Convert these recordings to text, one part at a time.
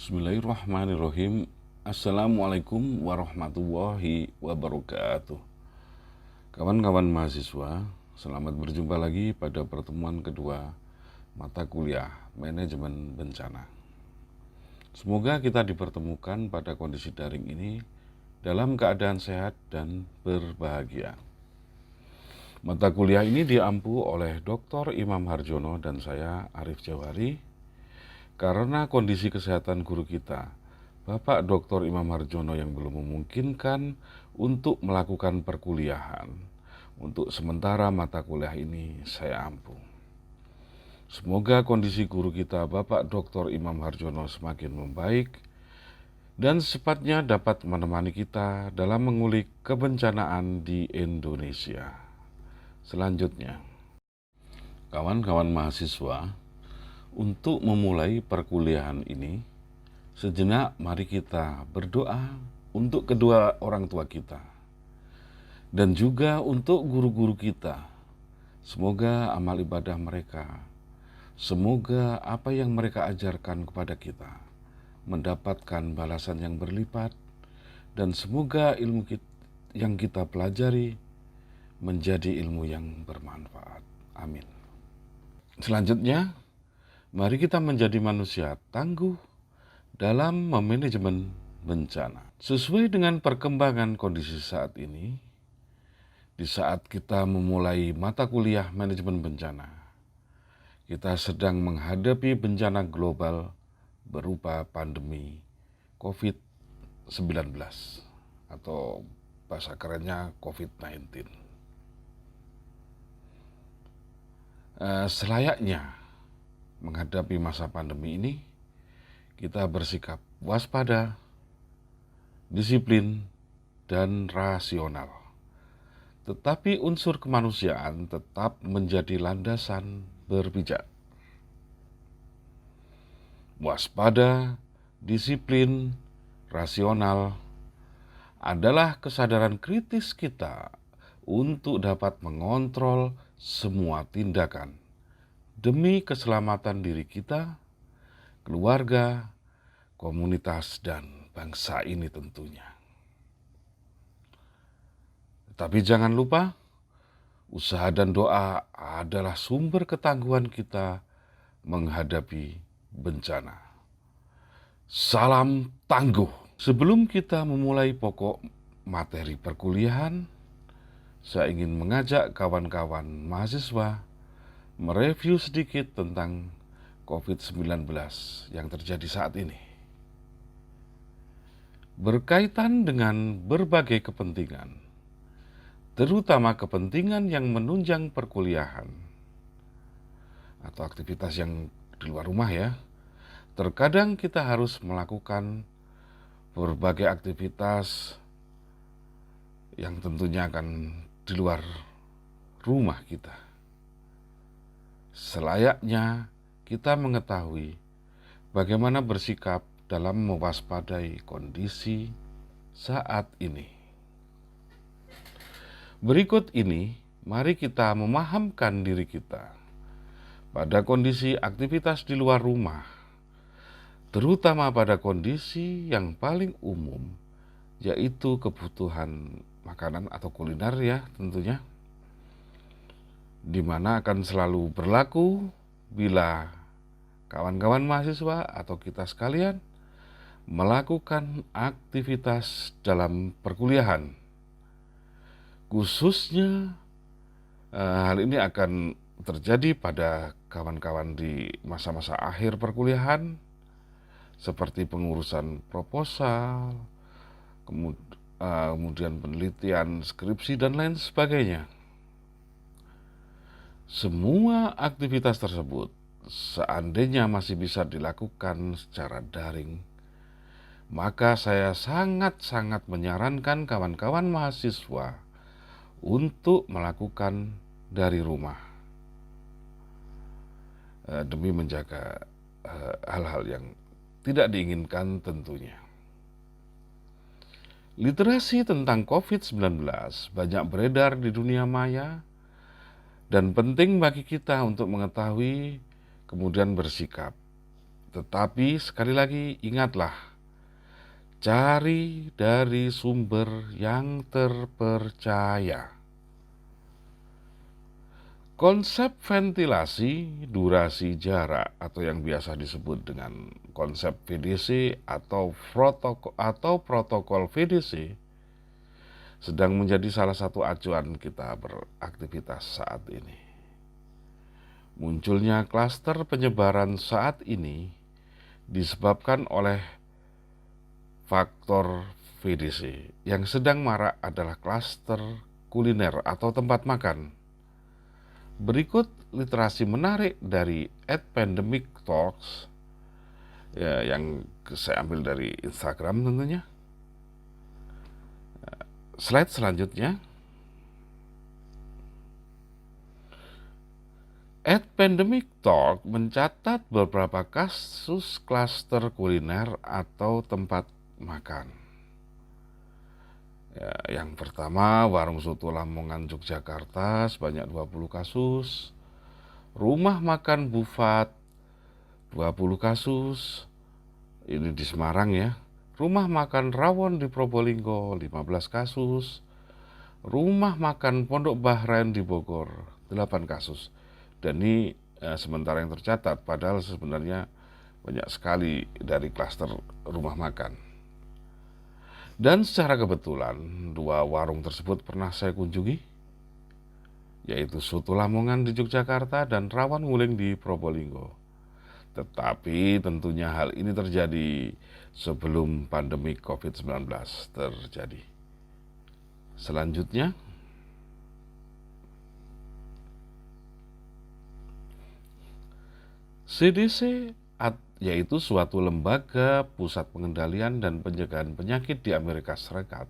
Bismillahirrahmanirrahim. Assalamualaikum warahmatullahi wabarakatuh. Kawan-kawan mahasiswa, selamat berjumpa lagi pada pertemuan kedua mata kuliah Manajemen Bencana. Semoga kita dipertemukan pada kondisi daring ini dalam keadaan sehat dan berbahagia. Mata kuliah ini diampu oleh Dr. Imam Harjono dan saya Arif Jawari. Karena kondisi kesehatan guru kita, Bapak Dr. Imam Harjono yang belum memungkinkan untuk melakukan perkuliahan, untuk sementara mata kuliah ini saya ampu. Semoga kondisi guru kita, Bapak Dr. Imam Harjono, semakin membaik dan secepatnya dapat menemani kita dalam mengulik kebencanaan di Indonesia. Selanjutnya, kawan-kawan mahasiswa, untuk memulai perkuliahan ini, sejenak mari kita berdoa untuk kedua orang tua kita dan juga untuk guru-guru kita. Semoga amal ibadah mereka, semoga apa yang mereka ajarkan kepada kita mendapatkan balasan yang berlipat, dan semoga ilmu yang kita pelajari menjadi ilmu yang bermanfaat. Amin. Selanjutnya, mari kita menjadi manusia tangguh dalam memanajemen bencana. Sesuai dengan perkembangan kondisi saat ini, di saat kita memulai mata kuliah manajemen bencana, kita sedang menghadapi bencana global berupa pandemi COVID-19 atau bahasa kerennya COVID-19. Selayaknya menghadapi masa pandemi ini, kita bersikap waspada, disiplin, dan rasional. Tetapi unsur kemanusiaan tetap menjadi landasan berpijak. Waspada, disiplin, rasional adalah kesadaran kritis kita untuk dapat mengontrol semua tindakan demi keselamatan diri kita, keluarga, komunitas, dan bangsa ini tentunya. Tapi jangan lupa, usaha dan doa adalah sumber ketangguhan kita menghadapi bencana. Salam tangguh. Sebelum kita memulai pokok materi perkuliahan, saya ingin mengajak kawan-kawan mahasiswa mereview sedikit tentang COVID-19 yang terjadi saat ini. Berkaitan dengan berbagai kepentingan, terutama kepentingan yang menunjang perkuliahan atau aktivitas yang di luar rumah ya, terkadang kita harus melakukan berbagai aktivitas yang tentunya akan di luar rumah kita. Selayaknya kita mengetahui bagaimana bersikap dalam mewaspadai kondisi saat ini. Berikut ini, mari kita memahamkan diri kita pada kondisi aktivitas di luar rumah, terutama pada kondisi yang paling umum, yaitu kebutuhan makanan atau kuliner ya tentunya, di mana akan selalu berlaku bila kawan-kawan mahasiswa atau kita sekalian melakukan aktivitas dalam perkuliahan. Khususnya hal ini akan terjadi pada kawan-kawan di masa-masa akhir perkuliahan, seperti pengurusan proposal, kemudian penelitian, skripsi, dan lain sebagainya. Semua aktivitas tersebut seandainya masih bisa dilakukan secara daring, maka saya sangat-sangat menyarankan kawan-kawan mahasiswa untuk melakukan dari rumah demi menjaga hal-hal yang tidak diinginkan tentunya. Literasi tentang COVID-19 banyak beredar di dunia maya, dan penting bagi kita untuk mengetahui kemudian bersikap. Tetapi sekali lagi ingatlah, cari dari sumber yang terpercaya. Konsep ventilasi durasi jarak atau yang biasa disebut dengan konsep VDC atau protokol VDC sedang menjadi salah satu acuan kita beraktivitas saat ini. Munculnya klaster penyebaran saat ini disebabkan oleh faktor VDC. Yang sedang marak adalah klaster kuliner atau tempat makan. Berikut literasi menarik dari @pandemictalks ya, yang saya ambil dari Instagram tentunya. Slide selanjutnya. @pandemictalk mencatat beberapa kasus klaster kuliner atau tempat makan. Ya, yang pertama, warung soto Lamongan Yogyakarta sebanyak 20 kasus. Rumah makan Bufat 20 kasus. Ini di Semarang ya. Rumah makan Rawon di Probolinggo 15 kasus. Rumah makan Pondok Bahrain di Bogor 8 kasus. Dan ini sementara yang tercatat, padahal sebenarnya banyak sekali dari klaster rumah makan. Dan secara kebetulan, dua warung tersebut pernah saya kunjungi, yaitu Soto Lamongan di Yogyakarta dan Rawon Nguling di Probolinggo. Tetapi tentunya hal ini terjadi sebelum pandemi COVID-19 terjadi. Selanjutnya, CDC yaitu suatu lembaga pusat pengendalian dan pencegahan penyakit di Amerika Serikat,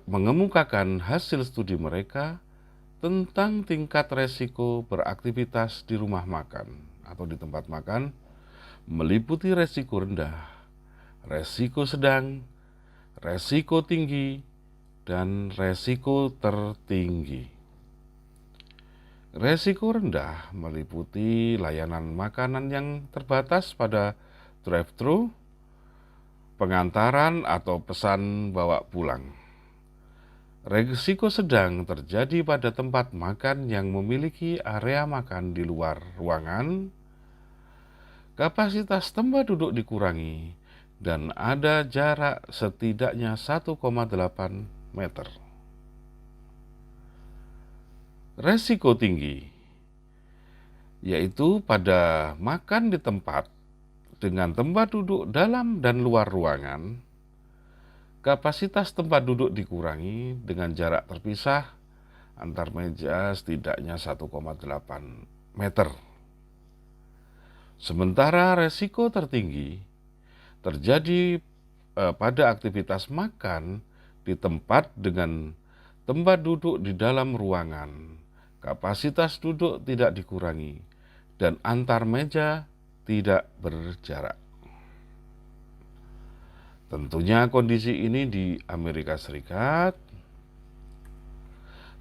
mengemukakan hasil studi mereka tentang tingkat resiko beraktivitas di rumah makan atau di tempat makan, meliputi resiko rendah, resiko sedang, resiko tinggi, dan resiko tertinggi. Resiko rendah meliputi layanan makanan yang terbatas pada drive-thru, pengantaran atau pesan bawa pulang. Resiko sedang terjadi pada tempat makan yang memiliki area makan di luar ruangan, kapasitas tempat duduk dikurangi, dan ada jarak setidaknya 1,8 meter. Resiko tinggi, yaitu pada makan di tempat dengan tempat duduk dalam dan luar ruangan, kapasitas tempat duduk dikurangi dengan jarak terpisah antar meja setidaknya 1,8 meter. Sementara resiko tertinggi terjadi pada aktivitas makan di tempat dengan tempat duduk di dalam ruangan, kapasitas duduk tidak dikurangi, dan antar meja tidak berjarak. Tentunya kondisi ini di Amerika Serikat.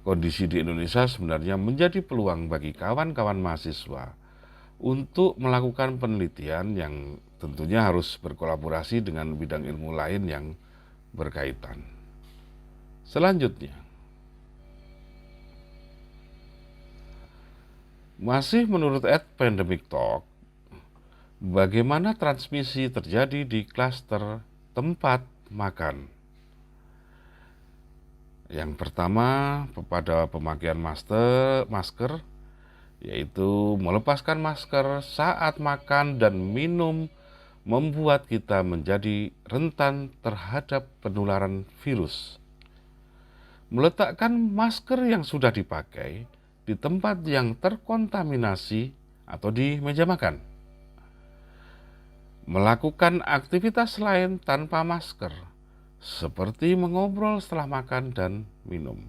Kondisi di Indonesia sebenarnya menjadi peluang bagi kawan-kawan mahasiswa untuk melakukan penelitian yang tentunya harus berkolaborasi dengan bidang ilmu lain yang berkaitan. Selanjutnya, masih menurut @pandemictalk, bagaimana transmisi terjadi di klaster tempat makan? Yang pertama, pada pemakaian masker, yaitu melepaskan masker saat makan dan minum membuat kita menjadi rentan terhadap penularan virus. Meletakkan masker yang sudah dipakai di tempat yang terkontaminasi atau di meja makan. Melakukan aktivitas lain tanpa masker, seperti mengobrol setelah makan dan minum.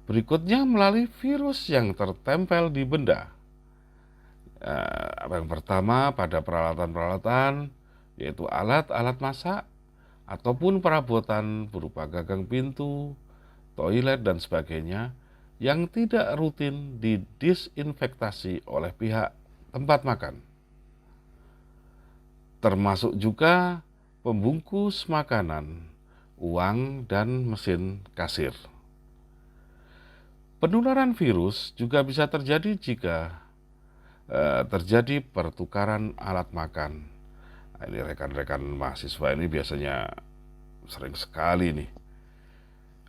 Berikutnya, melalui virus yang tertempel di benda. Yang pertama, pada peralatan-peralatan, yaitu alat-alat masak, ataupun perabotan berupa gagang pintu, toilet, dan sebagainya, yang tidak rutin didisinfektasi oleh pihak tempat makan, termasuk juga pembungkus makanan, uang, dan mesin kasir. Penularan virus juga bisa terjadi jika terjadi pertukaran alat makan. Nah, ini rekan-rekan mahasiswa ini biasanya sering sekali nih.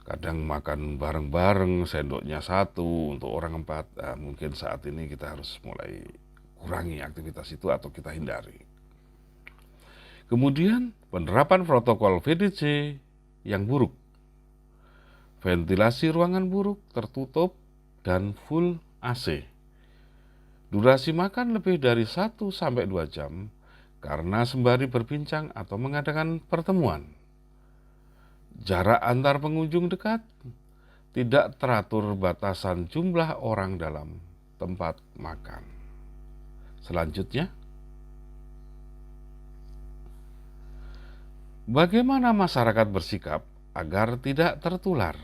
Kadang makan bareng-bareng, sendoknya satu untuk orang 4. Nah, mungkin saat ini kita harus mulai kurangi aktivitas itu atau kita hindari. Kemudian penerapan protokol VDC yang buruk. Ventilasi ruangan buruk, tertutup, dan full AC. Durasi makan lebih dari 1-2 jam karena sembari berbincang atau mengadakan pertemuan. Jarak antar pengunjung dekat, tidak teratur batasan jumlah orang dalam tempat makan. Selanjutnya, bagaimana masyarakat bersikap agar tidak tertular?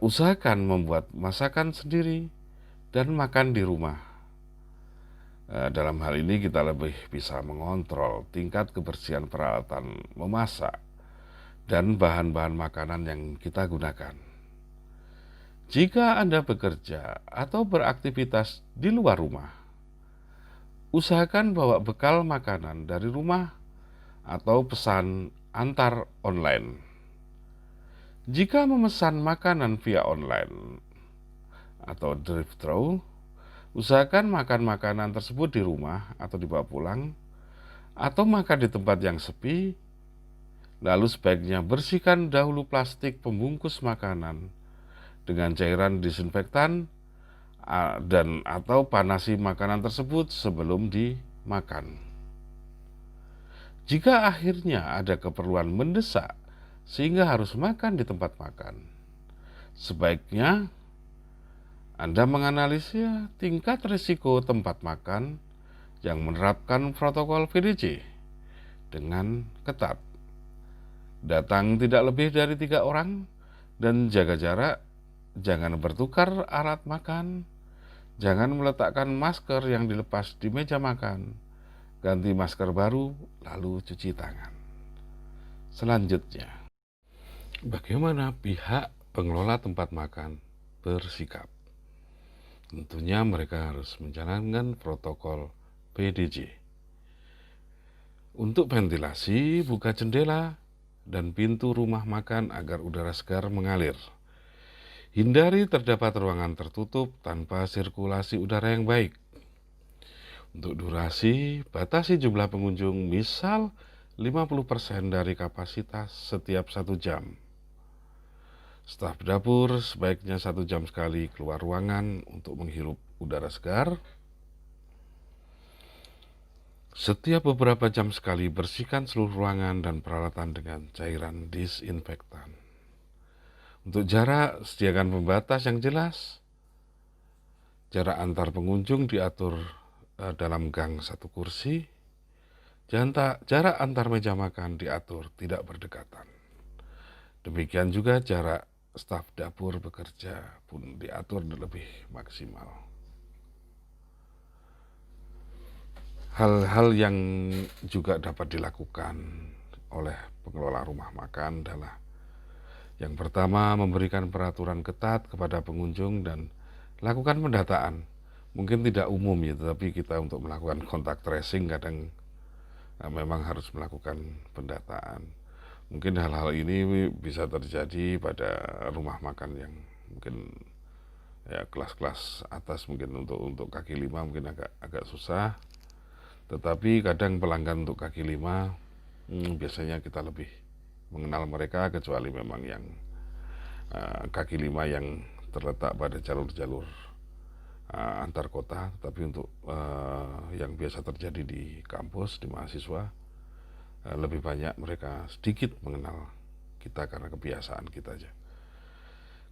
Usahakan membuat masakan sendiri dan makan di rumah. Dalam hal ini kita lebih bisa mengontrol tingkat kebersihan peralatan memasak dan bahan-bahan makanan yang kita gunakan. Jika Anda bekerja atau beraktivitas di luar rumah, usahakan bawa bekal makanan dari rumah atau pesan antar online. Jika memesan makanan via online atau drive-thru, usahakan makan makanan tersebut di rumah atau dibawa pulang, atau makan di tempat yang sepi. Lalu sebaiknya bersihkan dahulu plastik pembungkus makanan dengan cairan disinfektan dan atau panasi makanan tersebut sebelum dimakan. Jika akhirnya ada keperluan mendesak sehingga harus makan di tempat makan, sebaiknya Anda menganalisis tingkat risiko tempat makan yang menerapkan protokol VDC dengan ketat. Datang tidak lebih dari 3 orang dan jaga jarak, jangan bertukar alat makan, jangan meletakkan masker yang dilepas di meja makan, ganti masker baru, lalu cuci tangan. Selanjutnya, bagaimana pihak pengelola tempat makan bersikap? Tentunya mereka harus menjalankan protokol PDJ. Untuk ventilasi, buka jendela dan pintu rumah makan agar udara segar mengalir. Hindari terdapat ruangan tertutup tanpa sirkulasi udara yang baik. Untuk durasi, batasi jumlah pengunjung, misal 50% dari kapasitas setiap 1 jam. Staf dapur sebaiknya 1 jam sekali keluar ruangan untuk menghirup udara segar. Setiap beberapa jam sekali bersihkan seluruh ruangan dan peralatan dengan cairan disinfektan. Untuk jarak, sediakan pembatas yang jelas. Jarak antar pengunjung diatur dalam gang 1 kursi. Jarak antar meja makan diatur tidak berdekatan. Demikian juga jarak staf dapur bekerja pun diatur lebih maksimal. Hal-hal yang juga dapat dilakukan oleh pengelola rumah makan adalah yang pertama, memberikan peraturan ketat kepada pengunjung dan lakukan pendataan. Mungkin tidak umum ya, tetapi kita untuk melakukan kontak tracing kadang memang harus melakukan pendataan. Mungkin hal-hal ini bisa terjadi pada rumah makan yang mungkin ya kelas-kelas atas, mungkin untuk kaki 5 mungkin agak susah. Tetapi kadang pelanggan untuk kaki 5 biasanya kita lebih mengenal mereka, kecuali memang yang kaki 5 yang terletak pada jalur-jalur antar kota. Tapi untuk yang biasa terjadi di kampus, di mahasiswa, lebih banyak mereka sedikit mengenal kita karena kebiasaan kita aja.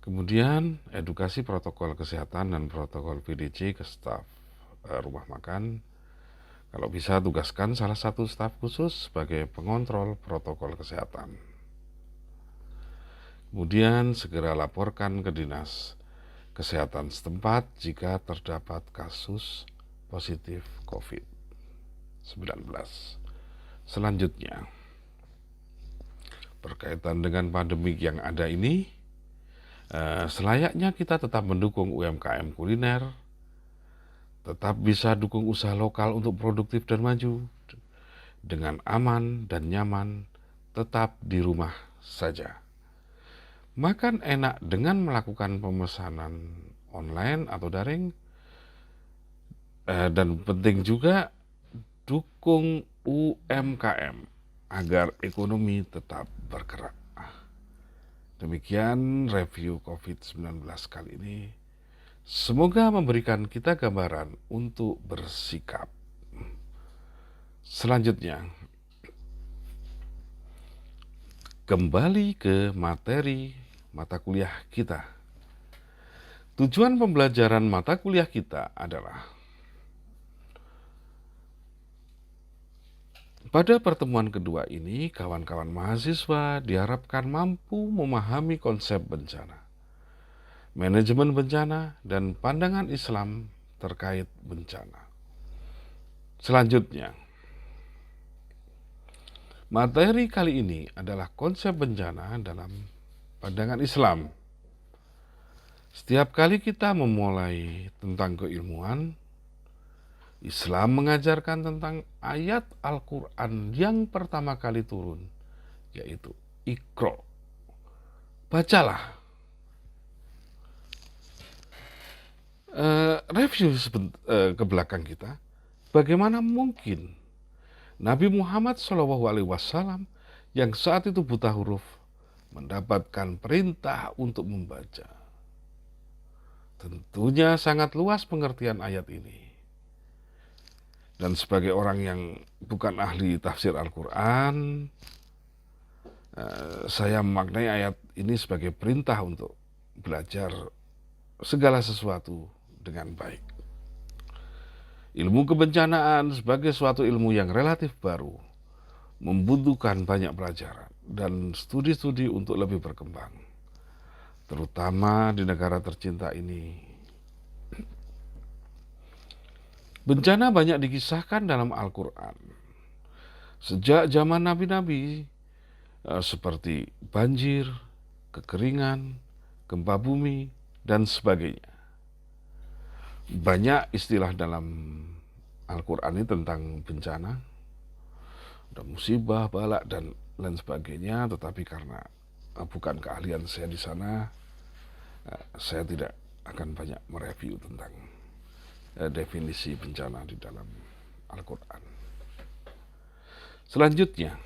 Kemudian edukasi protokol kesehatan dan protokol PDC ke staf rumah makan. Kalau bisa tugaskan salah satu staf khusus sebagai pengontrol protokol kesehatan. Kemudian segera laporkan ke dinas kesehatan setempat jika terdapat kasus positif COVID-19. Selanjutnya, berkaitan dengan pandemi yang ada ini, selayaknya kita tetap mendukung UMKM kuliner, tetap bisa dukung usaha lokal untuk produktif dan maju, dengan aman dan nyaman, tetap di rumah saja. Makan enak dengan melakukan pemesanan online atau daring, dan penting juga dukung UMKM agar ekonomi tetap bergerak. Demikian review COVID-19 kali ini. Semoga memberikan kita gambaran untuk bersikap. Selanjutnya, kembali ke materi mata kuliah kita. Tujuan pembelajaran mata kuliah kita adalah pada pertemuan kedua ini, kawan-kawan mahasiswa diharapkan mampu memahami konsep bencana, manajemen bencana, dan pandangan Islam terkait bencana. Selanjutnya, materi kali ini adalah konsep bencana dalam pandangan Islam. Setiap kali kita memulai tentang keilmuan, Islam mengajarkan tentang ayat Al-Quran yang pertama kali turun, yaitu Iqra. Bacalah. Review ke belakang kita, bagaimana mungkin Nabi Muhammad SAW yang saat itu buta huruf mendapatkan perintah untuk membaca? Tentunya sangat luas pengertian ayat ini. Dan sebagai orang yang bukan ahli tafsir Al-Quran, saya memaknai ayat ini sebagai perintah untuk belajar segala sesuatu dengan baik. Ilmu kebencanaan sebagai suatu ilmu yang relatif baru, membutuhkan banyak pelajaran dan studi-studi untuk lebih berkembang, terutama di negara tercinta ini. Bencana banyak dikisahkan dalam Al-Quran. Sejak zaman nabi-nabi, seperti banjir, kekeringan, gempa bumi, dan sebagainya. Banyak istilah dalam Al-Quran ini tentang bencana, ada musibah, balak, dan lain sebagainya, tetapi karena bukan keahlian saya di sana, saya tidak akan banyak mereview tentang definisi bencana di dalam Al-Quran. Selanjutnya,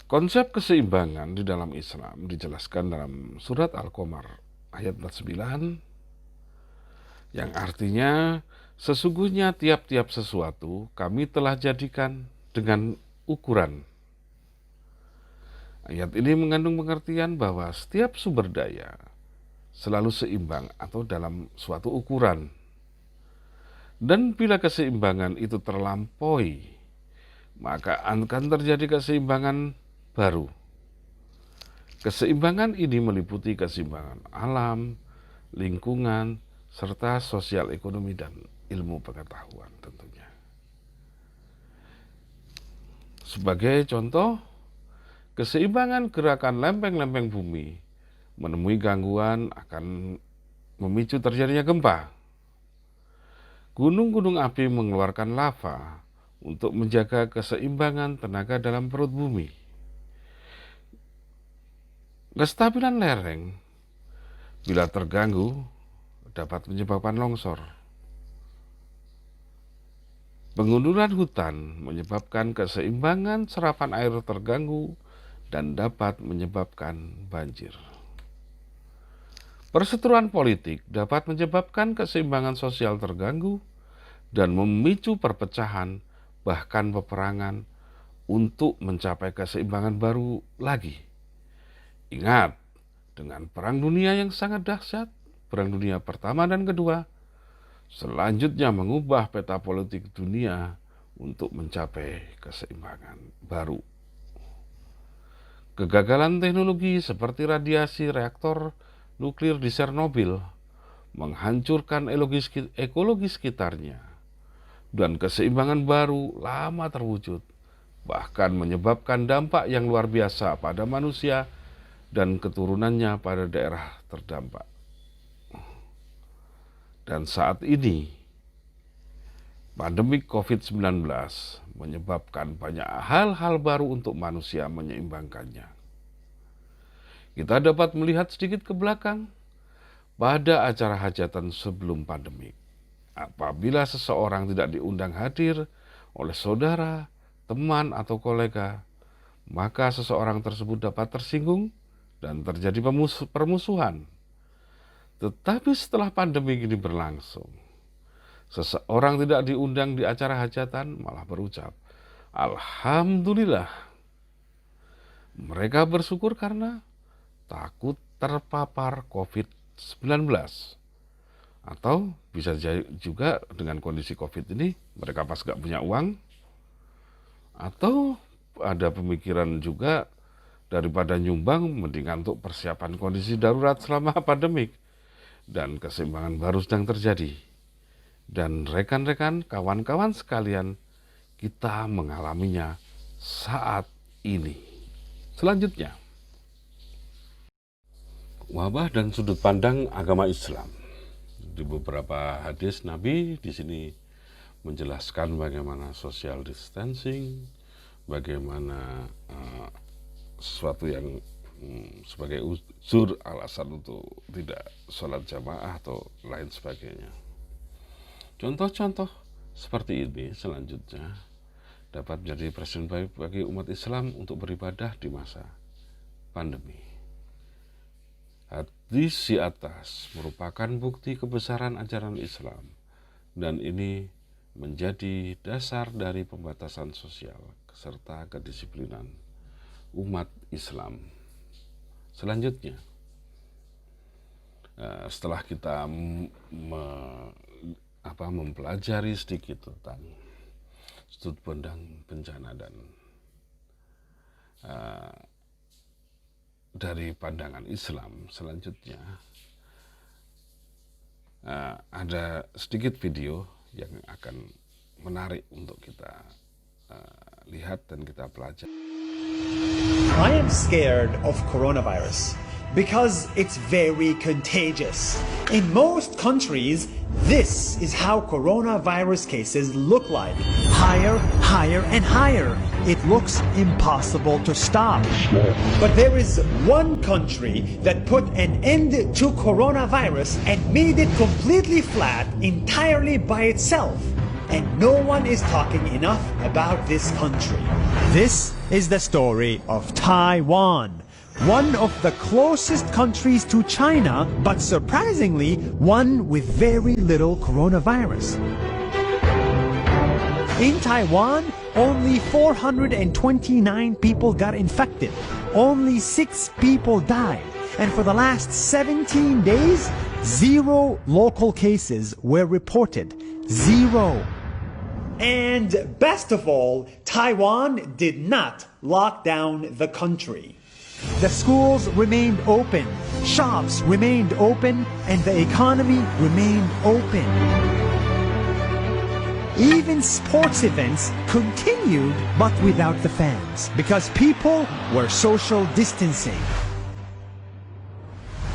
konsep keseimbangan di dalam Islam dijelaskan dalam surat Al-Qamar ayat 49, yang artinya sesungguhnya tiap-tiap sesuatu kami telah jadikan dengan ukuran. Ayat ini mengandung pengertian bahwa setiap sumber daya selalu seimbang atau dalam suatu ukuran. Dan bila keseimbangan itu terlampaui, maka akan terjadi keseimbangan baru. Keseimbangan ini meliputi keseimbangan alam, lingkungan, serta sosial ekonomi dan ilmu pengetahuan tentunya. Sebagai contoh, keseimbangan gerakan lempeng-lempeng bumi menemui gangguan akan memicu terjadinya gempa. Gunung-gunung api mengeluarkan lava untuk menjaga keseimbangan tenaga dalam perut bumi. Kestabilan lereng bila terganggu dapat menyebabkan longsor. Pengunduran hutan menyebabkan keseimbangan serapan air terganggu dan dapat menyebabkan banjir. Perseteruan politik dapat menyebabkan keseimbangan sosial terganggu dan memicu perpecahan, bahkan peperangan, untuk mencapai keseimbangan baru lagi. Ingat, dengan perang dunia yang sangat dahsyat, perang dunia pertama dan kedua, selanjutnya mengubah peta politik dunia untuk mencapai keseimbangan baru. Kegagalan teknologi seperti radiasi reaktor nuklir di Chernobyl menghancurkan ekologi sekitarnya, dan keseimbangan baru lama terwujud, bahkan menyebabkan dampak yang luar biasa pada manusia dan keturunannya pada daerah terdampak. Dan saat ini, pandemi COVID-19 menyebabkan banyak hal-hal baru untuk manusia menyeimbangkannya. Kita dapat melihat sedikit ke belakang pada acara hajatan sebelum pandemi. Apabila seseorang tidak diundang hadir oleh saudara, teman, atau kolega, maka seseorang tersebut dapat tersinggung dan terjadi permusuhan. Tetapi setelah pandemi ini berlangsung, seseorang tidak diundang di acara hajatan malah berucap, "Alhamdulillah." Mereka bersyukur karena takut terpapar COVID-19. Atau bisa juga dengan kondisi COVID ini, mereka pas gak punya uang. Atau ada pemikiran juga, daripada nyumbang, mendingan untuk persiapan kondisi darurat selama pandemik. Dan keseimbangan baru sedang terjadi. Dan rekan-rekan, kawan-kawan sekalian, kita mengalaminya saat ini. Selanjutnya, wabah dan sudut pandang agama Islam. Di beberapa hadis Nabi di sini menjelaskan bagaimana social distancing, bagaimana sesuatu yang sebagai uzur, alasan untuk tidak sholat jamaah atau lain sebagainya. Contoh-contoh seperti ini selanjutnya dapat menjadi presiden baik bagi umat Islam untuk beribadah di masa pandemi. Hadis di atas merupakan bukti kebesaran ajaran Islam, dan ini menjadi dasar dari pembatasan sosial serta kedisiplinan umat Islam. Selanjutnya, setelah kita mempelajari sedikit tentang sudut pandang bencana dan dari pandangan Islam, selanjutnya ada sedikit video yang akan menarik untuk kita lihat dan kita pelajari. I am scared of coronavirus because it's very contagious. In most countries, this is how coronavirus cases look like. Higher, higher, and higher. It looks impossible to stop. But there is one country that put an end to coronavirus and made it completely flat entirely by itself. And no one is talking enough about this country. This is the story of Taiwan, one of the closest countries to China, but surprisingly, one with very little coronavirus. In Taiwan, only 429 people got infected. Only 6 people died. And for the last 17 days, 0 local cases were reported. 0. And best of all, Taiwan did not lock down the country. The schools remained open, shops remained open, and the economy remained open. Even sports events continued, but without the fans, because people were social distancing.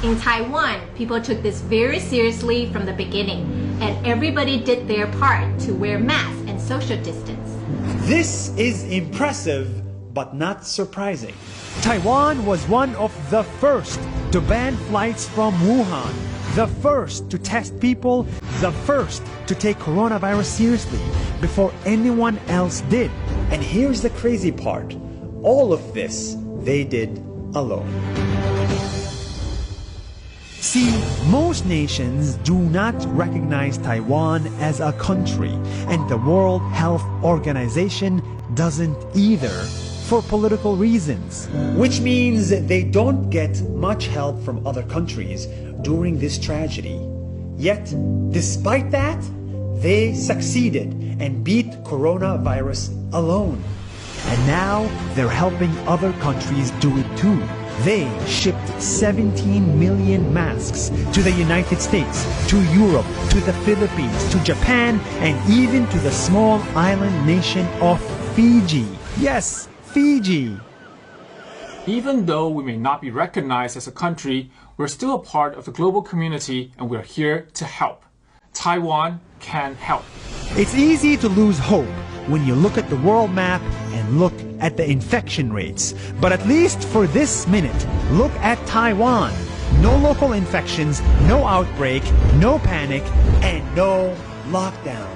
In Taiwan, people took this very seriously from the beginning, and everybody did their part to wear masks and social distance. This is impressive, but not surprising. Taiwan was one of the first to ban flights from Wuhan, the first to test people, the first to take coronavirus seriously before anyone else did. And here's the crazy part. All of this they did alone. See, most nations do not recognize Taiwan as a country, and the World Health Organization doesn't either, for political reasons. Which means they don't get much help from other countries during this tragedy. Yet, despite that, they succeeded and beat coronavirus alone. And now they're helping other countries do it too, They shipped 17 million masks to the United States, to Europe, to the Philippines, to Japan, and even to the small island nation of Fiji. Yes, Fiji. Even though we may not be recognized as a country, we're still a part of the global community and we're here to help. Taiwan can help. It's easy to lose hope when you look at the world map and look at the infection rates. But at least for this minute, look at Taiwan. No local infections, no outbreak, no panic, and no lockdown.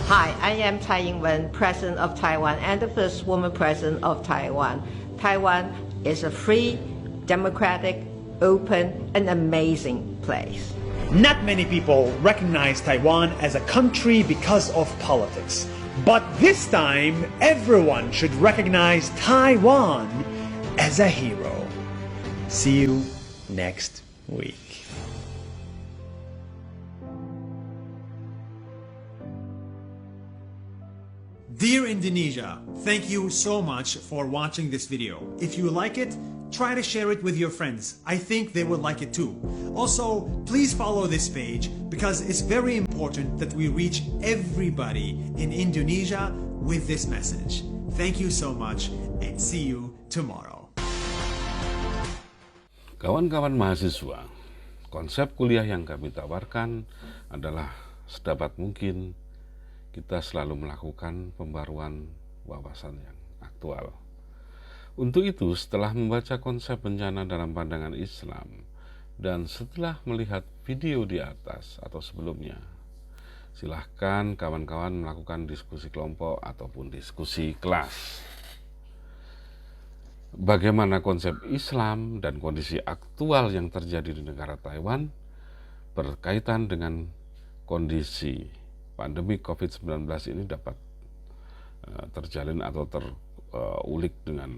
Hi, I am Tsai Ing-wen, President of Taiwan and the first woman President of Taiwan. Taiwan is a free, democratic, open, and amazing place. Not many people recognize Taiwan as a country because of politics. But this time, everyone should recognize Taiwan as a hero. See you next week. Dear Indonesia, thank you so much for watching this video. If you like it, try to share it with your friends. I think they will like it too. Also, please follow this page because it's very important that we reach everybody in Indonesia with this message. Thank you so much and see you tomorrow. Kawan-kawan mahasiswa, konsep kuliah yang kami tawarkan adalah sedapat mungkin kita selalu melakukan pembaruan wawasan yang aktual. Untuk itu, setelah membaca konsep bencana dalam pandangan Islam dan setelah melihat video di atas atau sebelumnya, silahkan kawan-kawan melakukan diskusi kelompok ataupun diskusi kelas. Bagaimana konsep Islam dan kondisi aktual yang terjadi di negara Taiwan berkaitan dengan kondisi pandemi COVID-19 ini dapat terjalin atau terulik dengan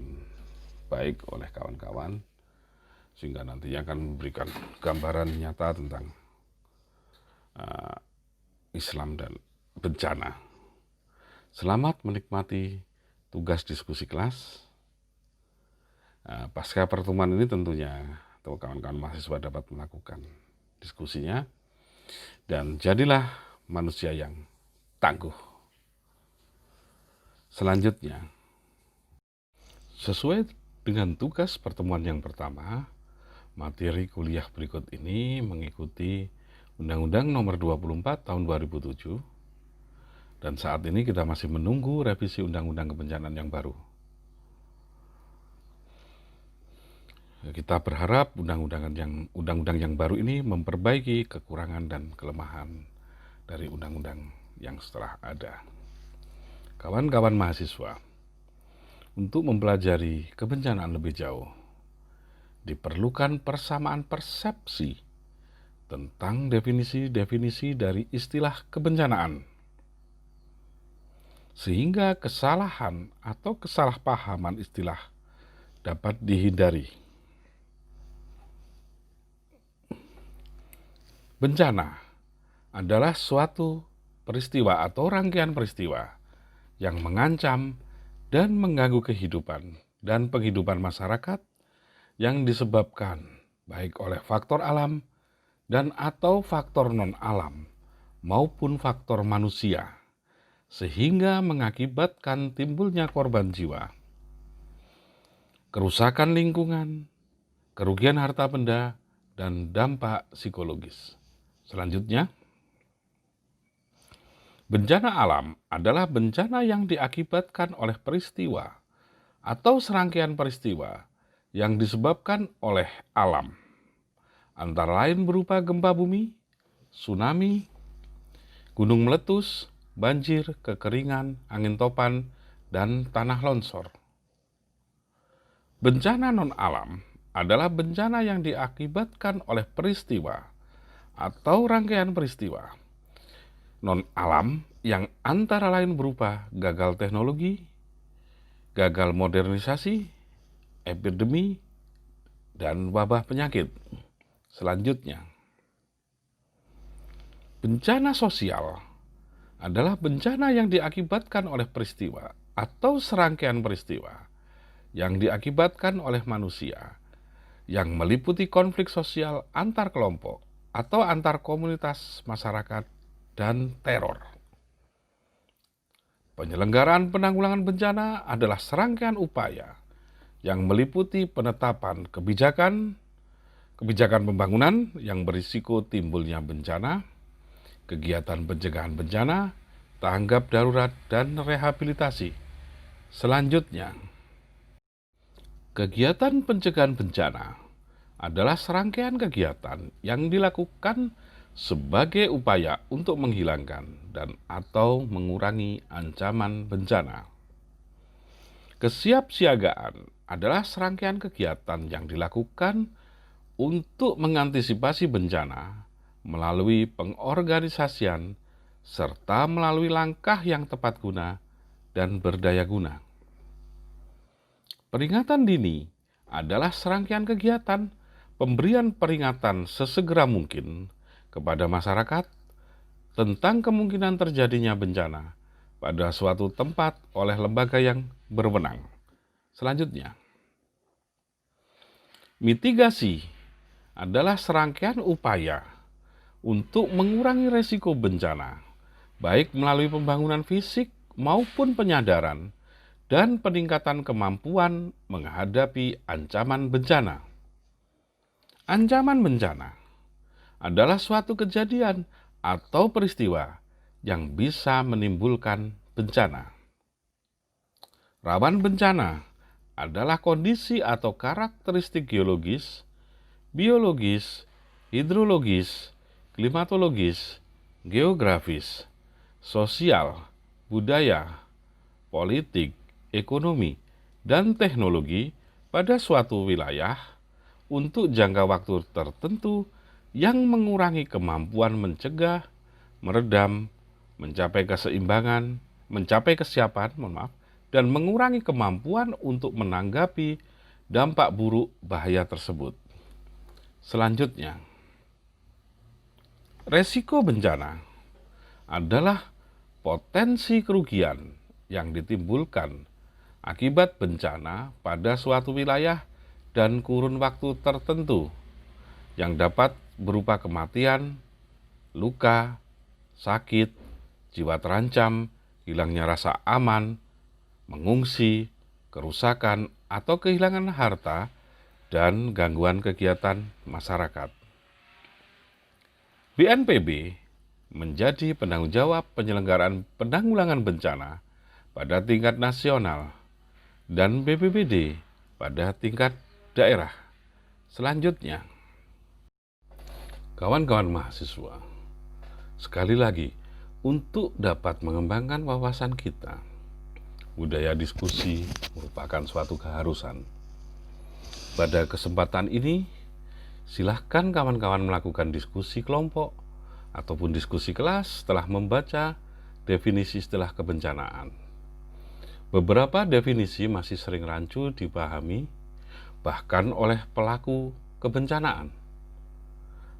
baik oleh kawan-kawan, sehingga nantinya akan memberikan gambaran nyata tentang Islam dan bencana. Selamat menikmati tugas diskusi kelas. Pasca pertemuan ini tentunya kawan-kawan mahasiswa dapat melakukan diskusinya, dan jadilah manusia yang tangguh. Selanjutnya, sesuai dengan tugas pertemuan yang pertama, materi kuliah berikut ini mengikuti Undang-Undang Nomor 24 Tahun 2007, dan saat ini kita masih menunggu revisi Undang-Undang Kebencanaan yang baru. Kita berharap undang-undang yang baru ini memperbaiki kekurangan dan kelemahan dari undang-undang yang setelah ada. Kawan-kawan mahasiswa, untuk mempelajari kebencanaan lebih jauh, diperlukan persamaan persepsi tentang definisi-definisi dari istilah kebencanaan, sehingga kesalahan atau kesalahpahaman istilah dapat dihindari. Bencana adalah suatu peristiwa atau rangkaian peristiwa yang mengancam dan mengganggu kehidupan dan penghidupan masyarakat yang disebabkan baik oleh faktor alam dan atau faktor non-alam maupun faktor manusia, sehingga mengakibatkan timbulnya korban jiwa, kerusakan lingkungan, kerugian harta benda, dan dampak psikologis. Selanjutnya, bencana alam adalah bencana yang diakibatkan oleh peristiwa atau serangkaian peristiwa yang disebabkan oleh alam, antara lain berupa gempa bumi, tsunami, gunung meletus, banjir, kekeringan, angin topan, dan tanah longsor. Bencana non-alam adalah bencana yang diakibatkan oleh peristiwa atau rangkaian peristiwa non-alam yang antara lain berupa gagal teknologi, gagal modernisasi, epidemi, dan wabah penyakit. Selanjutnya, bencana sosial adalah bencana yang diakibatkan oleh peristiwa atau serangkaian peristiwa yang diakibatkan oleh manusia yang meliputi konflik sosial antar kelompok atau antar komunitas masyarakat dan teror. Penyelenggaraan penanggulangan bencana adalah serangkaian upaya yang meliputi penetapan kebijakan pembangunan yang berisiko timbulnya bencana, kegiatan pencegahan bencana, tanggap darurat, dan rehabilitasi. Selanjutnya, kegiatan pencegahan bencana adalah serangkaian kegiatan yang dilakukan sebagai upaya untuk menghilangkan dan atau mengurangi ancaman bencana. Kesiapsiagaan adalah serangkaian kegiatan yang dilakukan untuk mengantisipasi bencana melalui pengorganisasian serta melalui langkah yang tepat guna dan berdaya guna. Peringatan dini adalah serangkaian kegiatan pemberian peringatan sesegera mungkin kepada masyarakat tentang kemungkinan terjadinya bencana pada suatu tempat oleh lembaga yang berwenang. Selanjutnya, mitigasi adalah serangkaian upaya untuk mengurangi resiko bencana, baik melalui pembangunan fisik maupun penyadaran dan peningkatan kemampuan menghadapi ancaman bencana. Ancaman bencana adalah suatu kejadian atau peristiwa yang bisa menimbulkan bencana. Rawan bencana adalah kondisi atau karakteristik geologis, biologis, hidrologis, klimatologis, geografis, sosial, budaya, politik, ekonomi, dan teknologi pada suatu wilayah untuk jangka waktu tertentu yang mengurangi kemampuan mencegah, meredam, mencapai kesiapan, dan mengurangi kemampuan untuk menanggapi dampak buruk bahaya tersebut. Selanjutnya, resiko bencana adalah potensi kerugian yang ditimbulkan akibat bencana pada suatu wilayah dan kurun waktu tertentu yang dapat berupa kematian, luka, sakit, jiwa terancam, hilangnya rasa aman, mengungsi, kerusakan atau kehilangan harta, dan gangguan kegiatan masyarakat. BNPB menjadi penanggung jawab penyelenggaraan penanggulangan bencana pada tingkat nasional dan BPBD pada tingkat daerah. Selanjutnya, kawan-kawan mahasiswa, sekali lagi, untuk dapat mengembangkan wawasan kita, budaya diskusi merupakan suatu keharusan. Pada kesempatan ini, silahkan kawan-kawan melakukan diskusi kelompok ataupun diskusi kelas setelah membaca definisi istilah kebencanaan. Beberapa definisi masih sering rancu dipahami, bahkan oleh pelaku kebencanaan.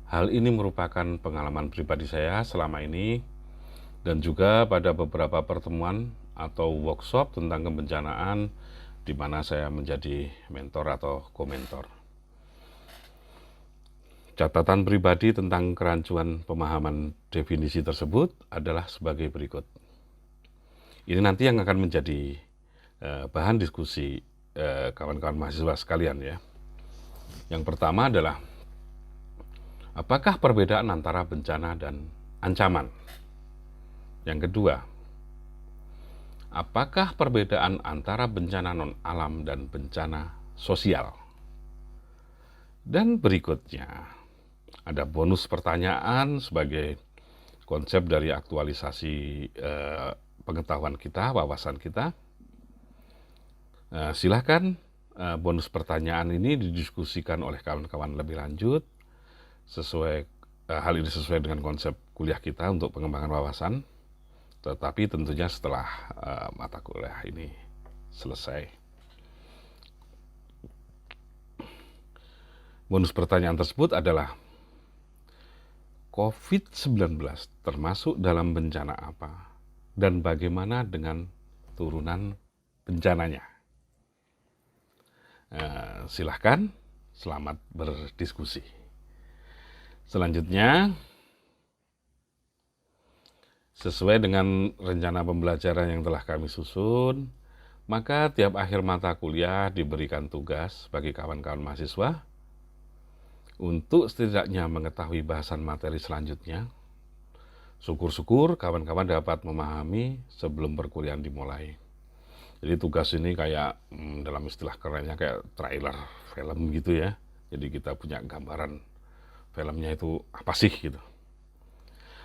Hal ini merupakan pengalaman pribadi saya selama ini, dan juga pada beberapa pertemuan atau workshop tentang kebencanaan di mana saya menjadi mentor atau komentor. Catatan pribadi tentang kerancuan pemahaman definisi tersebut adalah sebagai berikut. Ini nanti yang akan menjadi bahan diskusi kawan-kawan mahasiswa sekalian ya. Yang pertama adalah, apakah perbedaan antara bencana dan ancaman? Yang kedua, apakah perbedaan antara bencana non-alam dan bencana sosial? Dan berikutnya, ada bonus pertanyaan sebagai konsep dari aktualisasi pengetahuan kita, wawasan kita. Silahkan bonus pertanyaan ini didiskusikan oleh kawan-kawan lebih lanjut. Hal ini sesuai dengan konsep kuliah kita untuk pengembangan wawasan. Tetapi tentunya setelah mata kuliah ini selesai. Bonus pertanyaan tersebut adalah, COVID-19 termasuk dalam bencana apa? Dan bagaimana dengan turunan bencananya? Silahkan selamat berdiskusi. Selanjutnya, sesuai dengan rencana pembelajaran yang telah kami susun, maka tiap akhir mata kuliah diberikan tugas bagi kawan-kawan mahasiswa untuk setidaknya mengetahui bahasan materi selanjutnya. Syukur-syukur kawan-kawan dapat memahami sebelum perkuliahan dimulai. Jadi tugas ini kayak dalam istilah kerennya kayak trailer film gitu ya. Jadi kita punya gambaran filmnya itu apa sih gitu.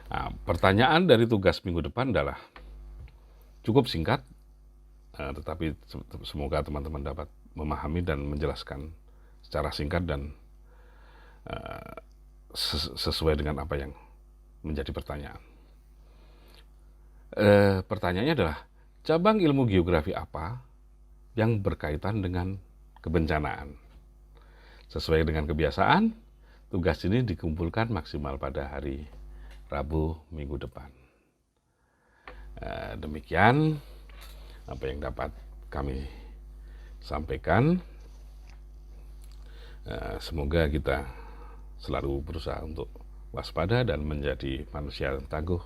Nah, pertanyaan dari tugas minggu depan adalah cukup singkat, tetapi semoga teman-teman dapat memahami dan menjelaskan secara singkat dan sesuai dengan apa yang menjadi pertanyaan. Pertanyaannya adalah, cabang ilmu geografi apa yang berkaitan dengan kebencanaan? Sesuai dengan kebiasaan, tugas ini dikumpulkan maksimal pada hari Rabu minggu depan. Demikian apa yang dapat kami sampaikan. Semoga kita selalu berusaha untuk waspada dan menjadi manusia yang tangguh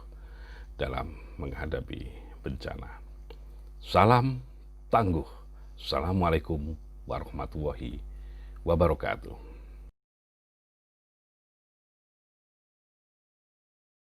dalam menghadapi bencana. Salam tangguh. Assalamualaikum warahmatullahi wabarakatuh.